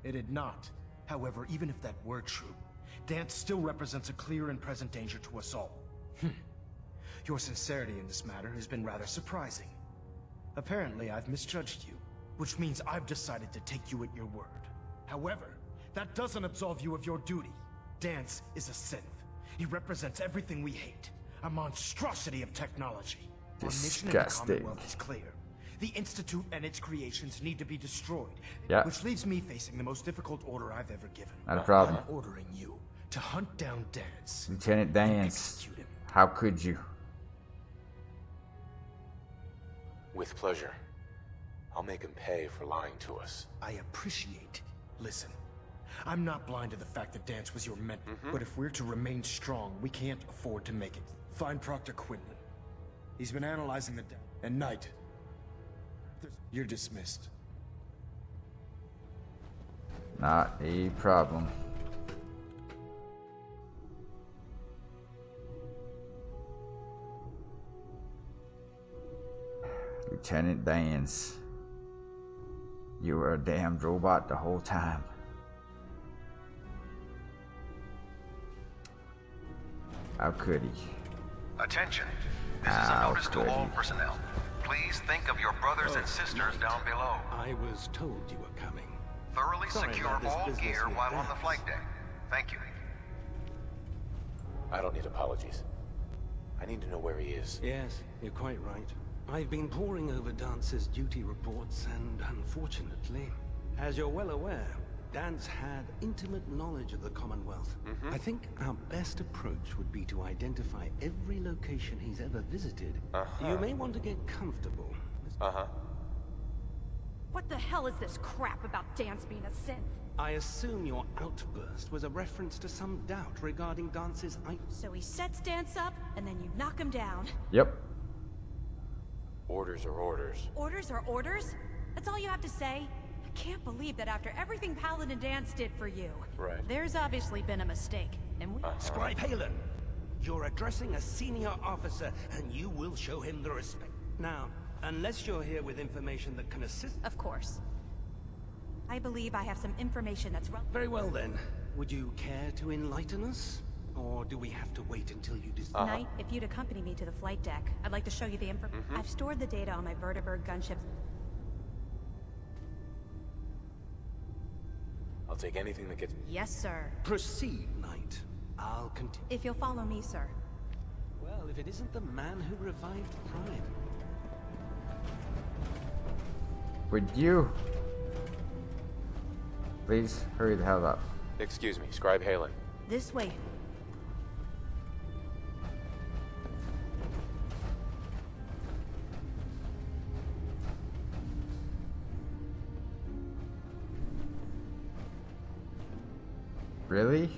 it had not. However, even if that were true, Dance still represents a clear and present danger to us all. Your sincerity in this matter has been rather surprising. Apparently, I've misjudged you, which means I've decided to take you at your word. However, that doesn't absolve you of your duty. Dance is a synth. He represents everything we hate. A monstrosity of technology. Our mission in the Commonwealth is clear. The Institute and its creations need to be destroyed. Yeah. Which leaves me facing the most difficult order I've ever given. Not a problem. I'm ordering you to hunt down Dance. Lieutenant Dance. How could you? With pleasure. I'll make him pay for lying to us. I appreciate. Listen, I'm not blind to the fact that Dance was your mentor, but if we're to remain strong, we can't afford to make it. Find Proctor Quinlan. He's been analyzing the data. And Knight, you're dismissed. Not a problem. Lieutenant Dance. You were a damned robot the whole time. How could he? Attention. This is a notice to all personnel. Please think of your brothers and sisters down below. I was told you were coming. Thoroughly Sorry secure about this all business gear with while on the Dance. flight deck. Thank you. I don't need apologies. I need to know where he is. Yes, you're quite right. I've been poring over Dance's duty reports, and unfortunately, as you're well aware, Dance had intimate knowledge of the Commonwealth. I think our best approach would be to identify every location he's ever visited. You may want to get comfortable. What the hell is this crap about Dance being a synth? I assume your outburst was a reference to some doubt regarding Dance's So he sets Dance up, and then you knock him down. Yep. Orders are orders. Orders are orders? That's all you have to say? I can't believe that after everything Paladin Dance did for you. Right. There's obviously been a mistake, and we... Scribe Halen, you're addressing a senior officer, and you will show him the respect. Now, unless you're here with information that can assist... Of course. I believe I have some information that's... Very well then. Would you care to enlighten us? Or do we have to wait until you decide? Knight, if you'd accompany me to the flight deck, I'd like to show you the information. I've stored the data on my vertibird gunships. I'll take anything that gets... Yes, sir. Proceed, Knight. I'll continue. If you'll follow me, sir. Well, if it isn't the man who revived Prime. Would you please hurry the hell up? Excuse me, Scribe Halen. This way. Really?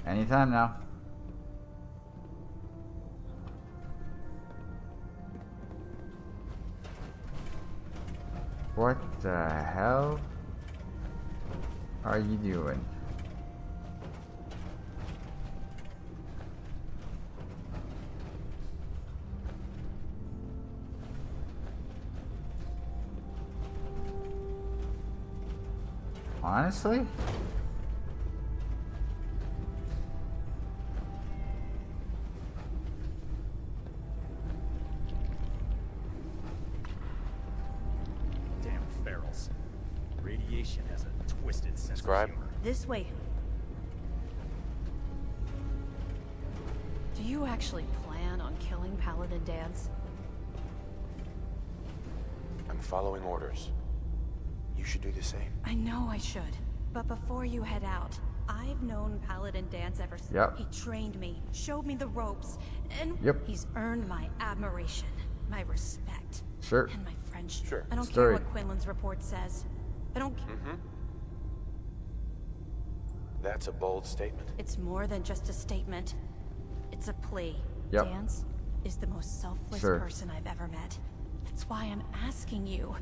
Anytime now. What the hell are you doing? Honestly? Damn ferals. Radiation has a twisted sense Scribe? of humor. This way. Do you actually plan on killing Paladin Dance? I'm following orders. You should do the same. I know I should. But before you head out, I've known Paladin Dance ever since. Yep. He trained me, showed me the ropes, and Yep. he's earned my admiration, my respect, Sure. and my friendship. Sure. I don't Story. care what Quinlan's report says. I don't care. That's a bold statement. It's more than just a statement. It's a plea. Yep. Dance is the most selfless Sure. person I've ever met. That's why I'm asking you.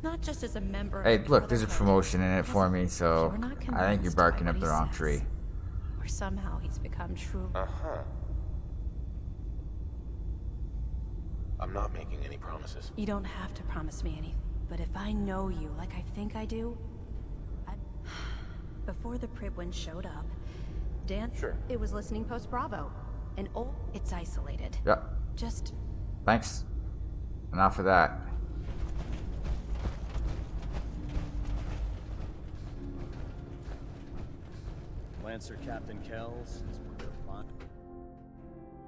Not just as a member Hey, of the look, there's a Brotherhood, promotion in it for me, so you're not I think you're convinced by barking what up he the wrong says. tree. Or somehow he's become true. I'm not making any promises. You don't have to promise me anything. But if I know you like I think I do... Before the Pribwin showed up, Dance... Sure. It was listening post Bravo. And it's isolated. Yeah. Just... Thanks. Enough of that. answer Captain Kells is we're fine.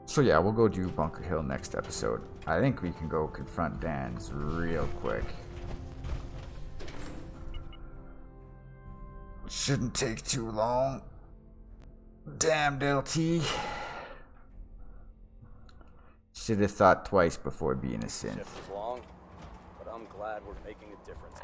So yeah, we'll go do Bunker Hill next episode. I think we can go confront Dan's real quick. Shouldn't take too long. Damned LT. Should have thought twice before being a synth. Shift is long, but I'm glad we're making a difference.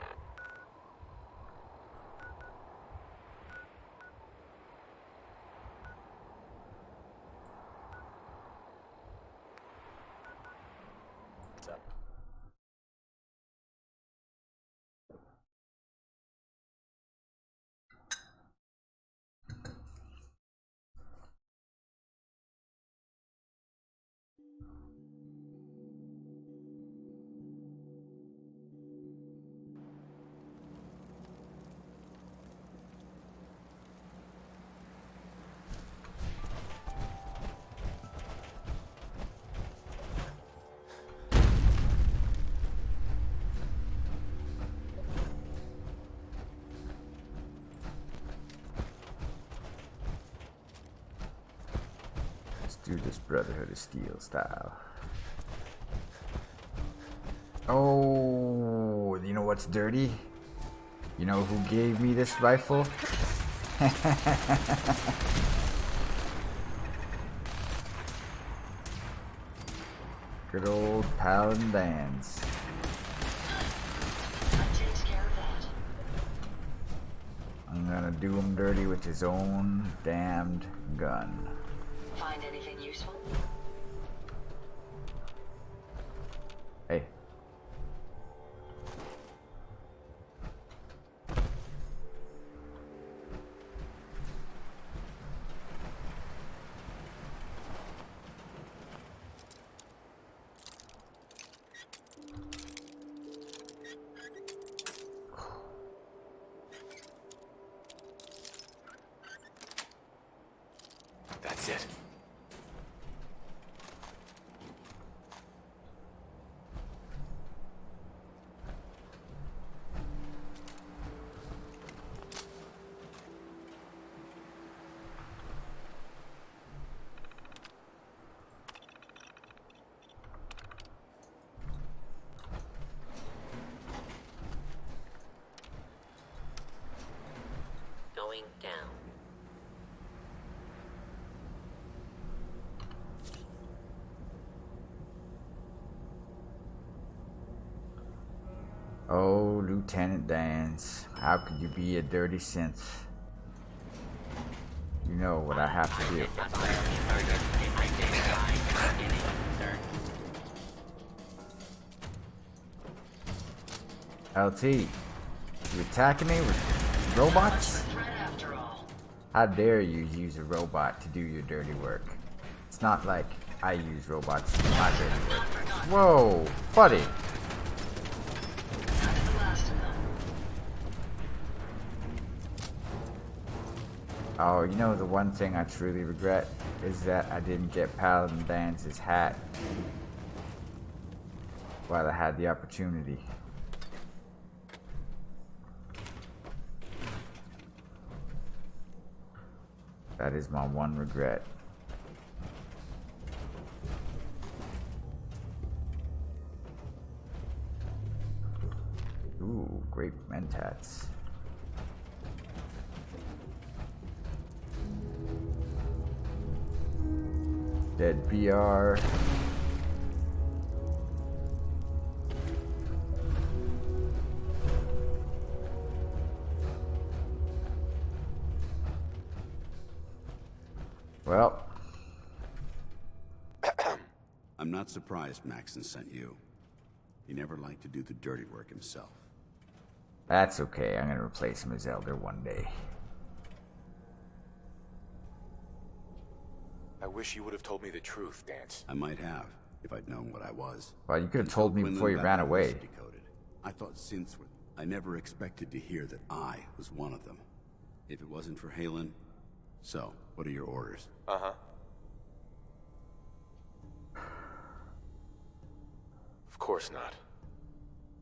Let's do this Brotherhood of Steel style. Oh, you know what's dirty? You know who gave me this rifle? Good old Paladin Vans. I'm gonna do him dirty with his own damned gun. Find anything useful? Hey. That's it. Going down. Oh, Lieutenant Dance, how could you be a dirty synth? You know what I have to do. LT, you attacking me with robots? How dare you use a robot to do your dirty work? It's not like I use robots to do my dirty work. Whoa, buddy. Oh, you know the one thing I truly regret is that I didn't get Paladin Dance's hat while I had the opportunity. That is my one regret. Ooh, grape mentats. Dead BR. Well. I'm not surprised Maxon sent you. He never liked to do the dirty work himself. That's okay. I'm gonna replace him as Elder one day. I wish you would have told me the truth, Dance. I might have, if I'd known what I was. Well, you could have told me before you ran away. Decoded. I thought synths were... I never expected to hear that I was one of them. If it wasn't for Halen... So, what are your orders? Uh-huh. Of course not.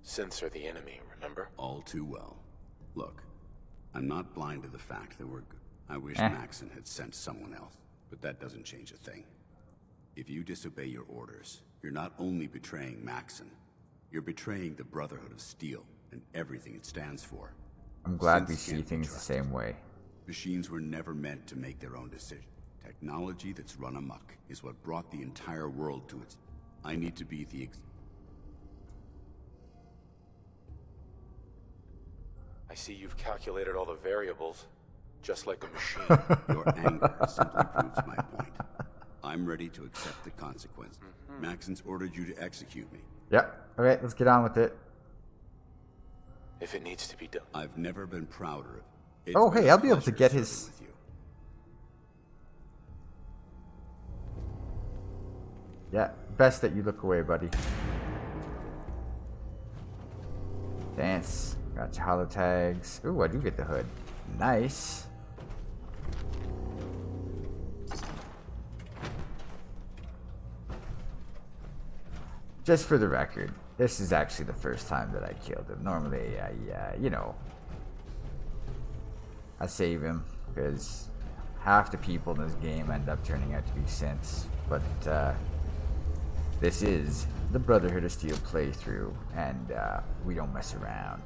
Synths are the enemy, remember? All too well. Look, I'm not blind to the fact that I wish Maxon had sent someone else, but that doesn't change a thing. If you disobey your orders, you're not only betraying Maxon, you're betraying the Brotherhood of Steel and everything it stands for. I'm glad we see things the same way. Machines were never meant to make their own decisions. Technology that's run amok is what brought the entire world to its... I need to be the... I see you've calculated all the variables, just like a machine. Your anger simply proves my point. I'm ready to accept the consequences. Maxon's ordered you to execute me. Yep. Okay, let's get on with it. If it needs to be done. I've never been prouder of it. Oh, hey, I'll be able to get his... Yeah, best that you look away, buddy. Dance. Got your holo tags. Ooh, I do get the hood. Nice. Just for the record, this is actually the first time that I killed him. Normally, you know, I save him because half the people in this game end up turning out to be synths. But this is the Brotherhood of Steel playthrough, and we don't mess around.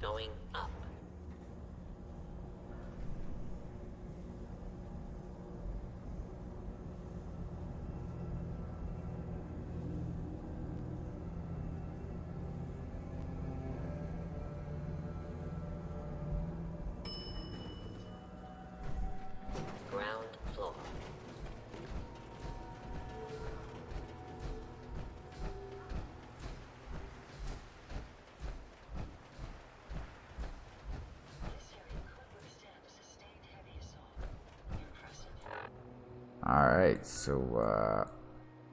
Going up. Ground floor. Alright, so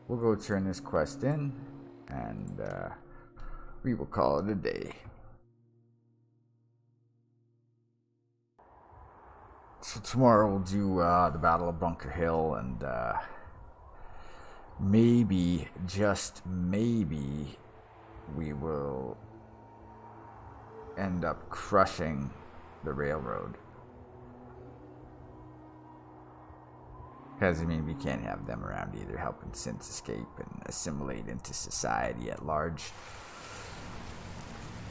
we'll go turn this quest in, and we will call it a day. So tomorrow we'll do the Battle of Bunker Hill, and maybe, just maybe, we will end up crushing the railroad. Because, I mean, we can't have them around either, helping synths escape and assimilate into society at large.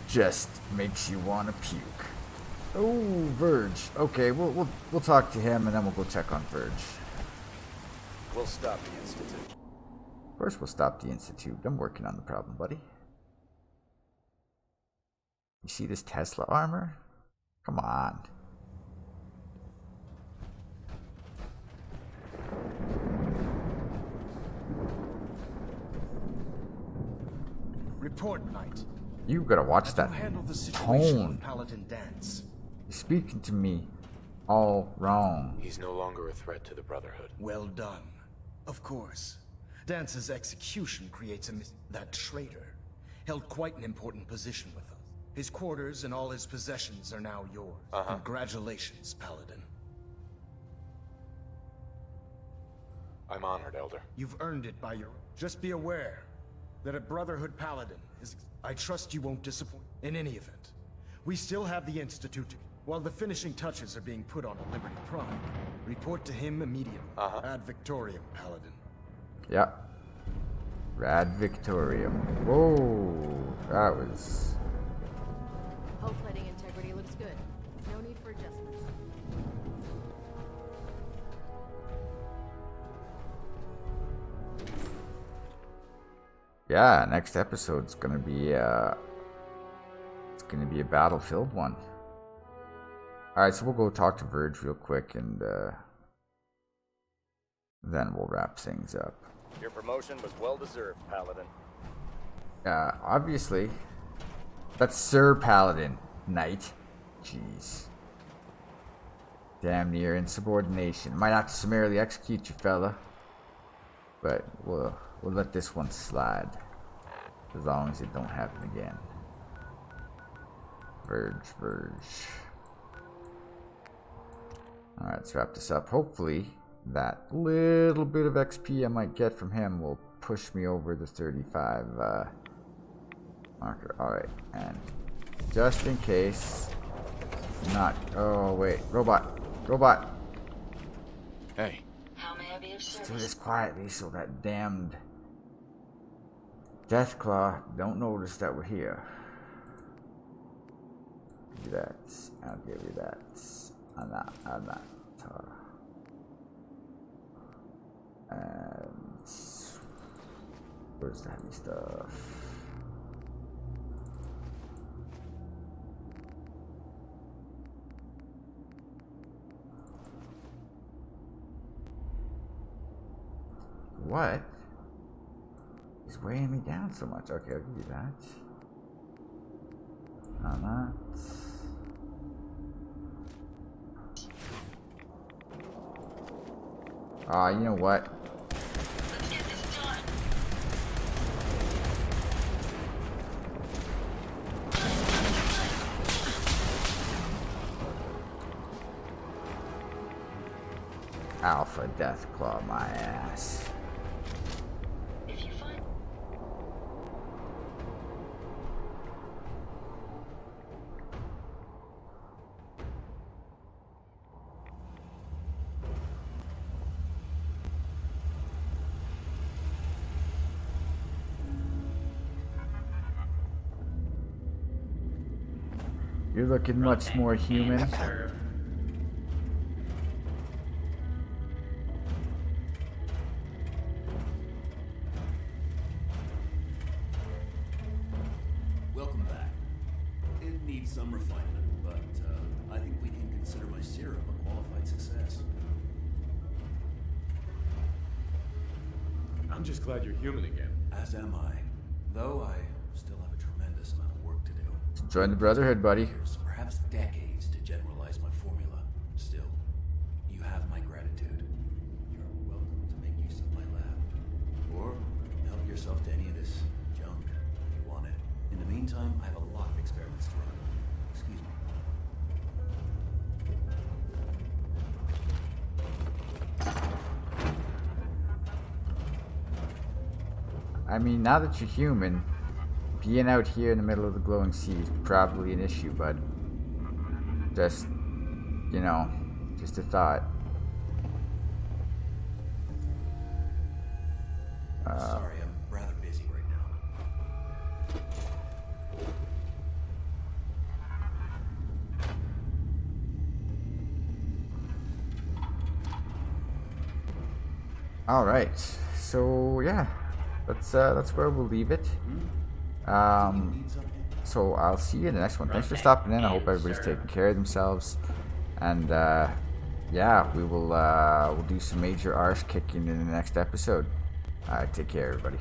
Just makes you want to puke. Oh, Verge. Okay, we'll talk to him, and then we'll go check on Verge. We'll stop the Institute. Of course we'll stop the Institute. I'm working on the problem, buddy. You see this Tesla armor? Come on. Report, Knight. You gotta watch that handle the situation tone. with Paladin Dance. You're speaking to me all wrong. He's no longer a threat to the Brotherhood. Well done. Of course. Dance's execution creates that traitor held quite an important position with us. His quarters and all his possessions are now yours. Congratulations, Paladin. I'm honored, Elder. You've earned it by your... Just be aware that a Brotherhood Paladin is... I trust you won't disappoint. In any event, we still have the Institute. While the finishing touches are being put on a Liberty Prime, report to him immediately. Ad Victoriam, Paladin. Yeah. Rad Victoriam. Whoa. That was... Hull plating integrity looks good. No need for adjustments. Yeah, next episode's gonna be it's gonna be a battlefield one. Alright, so we'll go talk to Verge real quick, and then we'll wrap things up. Your promotion was well deserved, Paladin. Obviously. That's Sir Paladin, Knight. Jeez. Damn near insubordination. Might have to summarily execute you, fella. But we'll let this one slide. As long as it don't happen again. Verge. Alright, let's wrap this up. Hopefully, that little bit of XP I might get from him will push me over the 35 marker. Alright, and just in case, not. Oh, wait. Robot. Robot. Hey. Let's do this quietly so that damned Deathclaw don't notice that we're here. Do that. I'll give you that. I'm not. And where's the heavy stuff? What? He's weighing me down so much. Okay, I'll give you that. I'm not. You know what? Let's get this done. Alpha Deathclaw my ass. If you find You're looking much more human. Welcome back. It needs some refinement, but I think we can consider my serum a qualified success. I'm just glad you're human again. As am I. Though I still have a tremendous amount of work to do. Join the Brotherhood, buddy. Years, perhaps decades to generalize my formula. Still, you have my gratitude. You're welcome to make use of my lab. Or help yourself to any of this junk if you want it. In the meantime, I have a lot of experiments to run. Excuse me. I mean, now that you're human, being out here in the middle of the glowing sea is probably an issue, bud. Just, you know, just a thought. Sorry, I'm rather busy right now. All right, so yeah, that's where we'll leave it. So I'll see you in the next one. Thanks for stopping in. I hope everybody's taking care of themselves, and yeah, we'll do some major arse kicking in the next episode. All right, take care, everybody.